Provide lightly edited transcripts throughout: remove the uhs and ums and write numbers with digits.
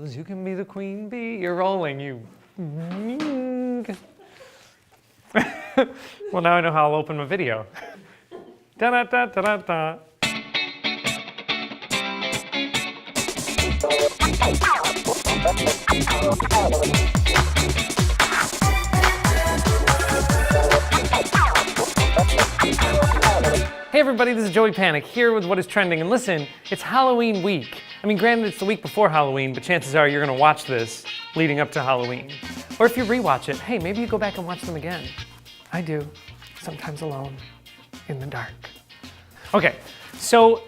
rose, you can be the queen bee. You're rolling, you. Well, now I know how I'll open my video. Da-da-da-da-da-da. Hey everybody, this is Joey Panic here with what is trending, and listen, it's Halloween week. I mean, granted it's the week before Halloween, but chances are you're gonna watch this leading up to Halloween. Or if you rewatch it, hey, maybe you go back and watch them again. I do, sometimes alone, in the dark. Okay, so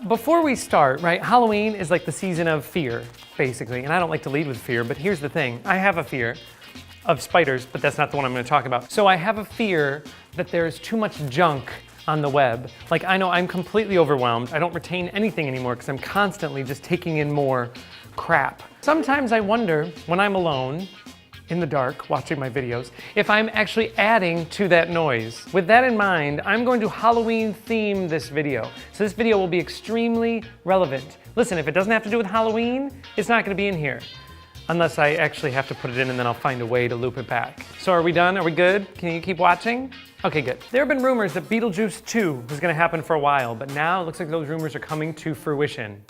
before we start, right, Halloween is like the season of fear, basically, and I don't like to lead with fear, but here's the thing, I have a fear of spiders, but that's not the one I'm gonna talk about. So I have a fear that there's too much junk on the web. Like, I know I'm completely overwhelmed. I don't retain anything anymore because I'm constantly just taking in more crap. Sometimes I wonder, when I'm alone, in the dark, watching my videos, if I'm actually adding to that noise. With that in mind, I'm going to Halloween theme this video. So this video will be extremely relevant. Listen, if it doesn't have to do with Halloween, it's not gonna be in here. Unless I actually have to put it in and then I'll find a way to loop it back. So are we done? Are we good? Can you keep watching? Okay, good. There have been rumors that BeetleJuice 2 was gonna happen for a while, but now it looks like those rumors are coming to fruition.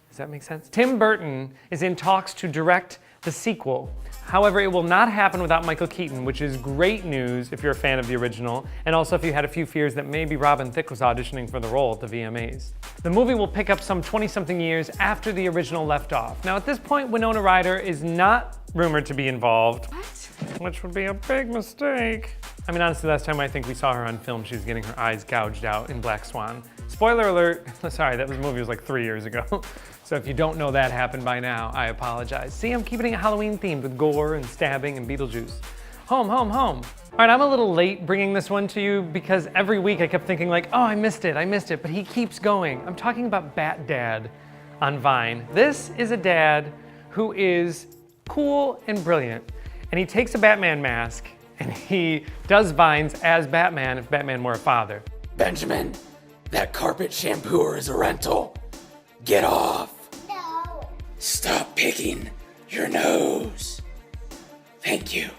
Does that make sense? Tim Burton is in talks to direct the sequel. However, it will not happen without Michael Keaton, which is great news if you're a fan of the original, and also if you had a few fears that maybe Robin Thicke was auditioning for the role at the VMAs. The movie will pick up some 20-something years after the original left off. Now at this point, Winona Ryder is not rumored to be involved. What? Which would be a big mistake. I mean, honestly, last time I think we saw her on film, she was getting her eyes gouged out in Black Swan. Spoiler alert, sorry, that movie was like 3 years ago. So if you don't know that happened by now, I apologize. See, I'm keeping it Halloween themed with gore and stabbing and BeetleJuice. Home, home, home. All right, I'm a little late bringing this one to you because every week I kept thinking like, oh, I missed it, but he keeps going. I'm talking about BatDad on Vine. This is a dad who is cool and brilliant, and he takes a Batman mask and he does Vines as Batman if Batman were a father. Benjamin, that carpet shampooer is a rental. Get off. No. Stop picking your nose. Thank you.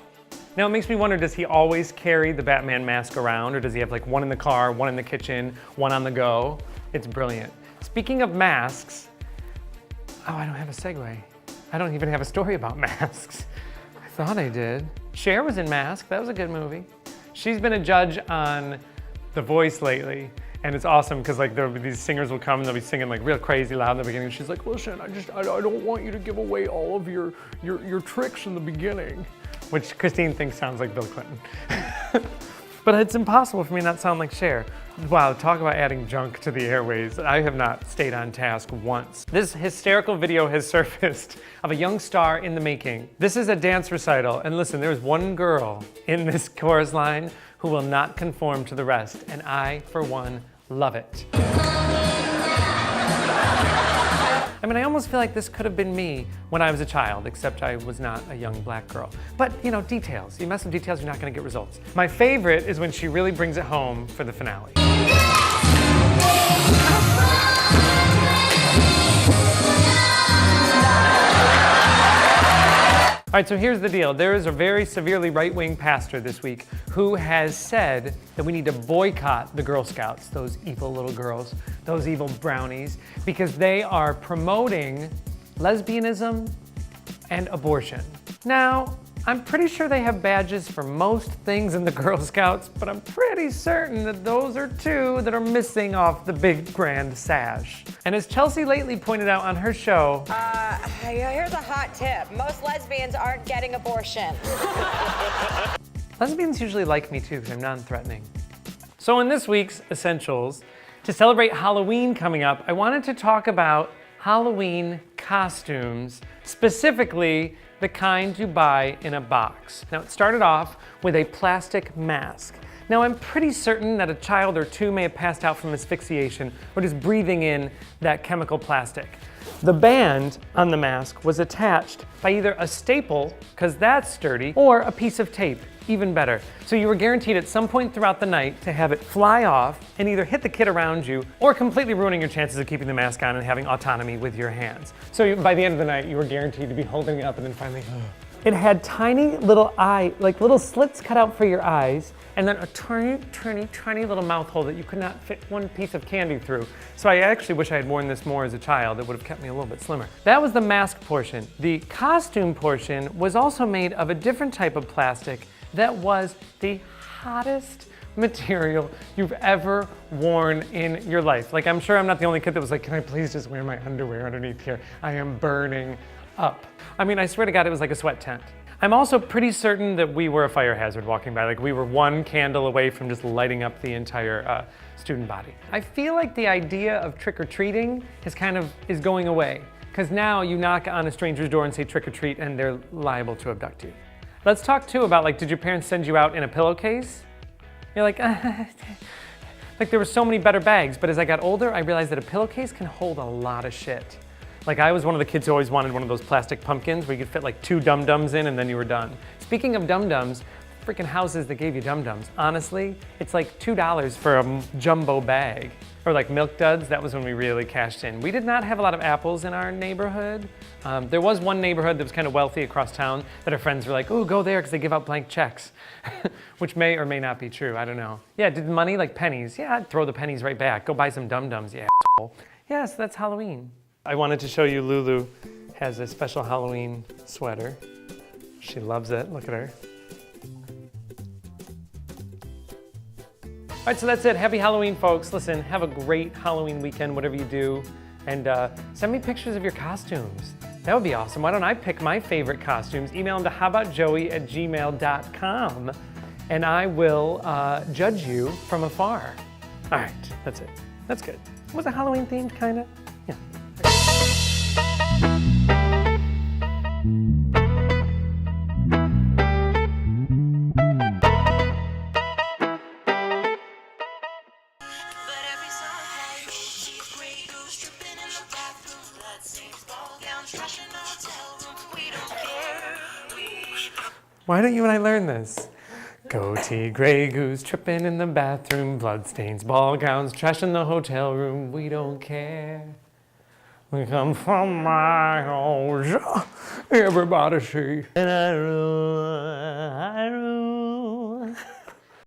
Now it makes me wonder, does he always carry the Batman mask around, or does he have like one in the car, one in the kitchen, one on the go? It's brilliant. Speaking of masks, oh, I don't have a segue. I don't even have a story about masks. I thought I did. Cher was in Mask, that was a good movie. She's been a judge on The Voice lately, and it's awesome because like these singers will come and they'll be singing like real crazy loud in the beginning. She's like, listen, I don't want you to give away all of your tricks in the beginning. Which Christine thinks sounds like Bill Clinton. But it's impossible for me not to sound like Cher. Wow, talk about adding junk to the airways. I have not stayed on task once. This hysterical video has surfaced of a young star in the making. This is a dance recital, and listen, there's one girl in this chorus line who will not conform to the rest, and I, for one, love it. I mean, I almost feel like this could have been me when I was a child, except I was not a young black girl. But, you know, details. You mess with details, you're not gonna get results. My favorite is when she really brings it home for the finale. All right, so here's the deal. There is a very severely right-wing pastor this week who has said that we need to boycott the Girl Scouts, those evil little girls, those evil brownies, because they are promoting lesbianism and abortion. Now, I'm pretty sure they have badges for most things in the Girl Scouts, but I'm pretty certain that those are two that are missing off the big grand sash. And as Chelsea lately pointed out on her show, here's a hot tip. Most lesbians aren't getting abortions. lesbians usually like me too because I'm non-threatening. So in this week's Essentials, to celebrate Halloween coming up, I wanted to talk about Halloween costumes, specifically the kind you buy in a box. Now it started off with a plastic mask. Now I'm pretty certain that a child or two may have passed out from asphyxiation or just breathing in that chemical plastic. The band on the mask was attached by either a staple, because that's sturdy, or a piece of tape. even better. So you were guaranteed at some point throughout the night to have it fly off and either hit the kid around you or completely ruining your chances of keeping the mask on and having autonomy with your hands. So by the end of the night, you were guaranteed to be holding it up and then finally, It had tiny little like little slits cut out for your eyes, and then a tiny little mouth hole that you could not fit one piece of candy through. So I actually wish I had worn this more as a child. It would have kept me a little bit slimmer. That was the mask portion. The costume portion was also made of a different type of plastic that was the hottest material you've ever worn in your life. Like, I'm sure I'm not the only kid that was like, can I please just wear my underwear underneath here? I am burning up. I mean, I swear to God, it was like a sweat tent. I'm also pretty certain that we were a fire hazard walking by. Like, we were one candle away from just lighting up the entire student body. I feel like the idea of trick-or-treating is going away, because now you knock on a stranger's door and say trick-or-treat and they're liable to abduct you. Let's talk too about, like, did your parents send you out in a pillowcase? You're like, like there were so many better bags, but as I got older, I realized that a pillowcase can hold a lot of shit. Like, I was one of the kids who always wanted one of those plastic pumpkins where you could fit like 2 dum-dums in and then you were done. Speaking of dum-dums, freaking houses that gave you dum-dums, honestly, it's like $2 for a jumbo bag. Or like Milk Duds, that was when we really cashed in. We did not have a lot of apples in our neighborhood. There was one neighborhood that was kind of wealthy across town that our friends were like, ooh, go there because they give out blank checks. Which may or may not be true, I don't know. Yeah, did money like pennies? Yeah, I'd throw the pennies right back. Go buy some dum-dums, you asshole. Yeah, so that's Halloween. I wanted to show you Lulu has a special Halloween sweater. She loves it, look at her. All right, so that's it. Happy Halloween, folks. Listen, have a great Halloween weekend, whatever you do. And send me pictures of your costumes. That would be awesome. Why don't I pick my favorite costumes? Email them to howboutjoey@gmail.com. And I will judge you from afar. All right, that's it. That's good. Was it Halloween themed, kinda? Yeah. Why don't you and I learn this? Goatee, gray goose, tripping in the bathroom, bloodstains, ball gowns, trash in the hotel room, we don't care. We come from my house, everybody see. And I rule.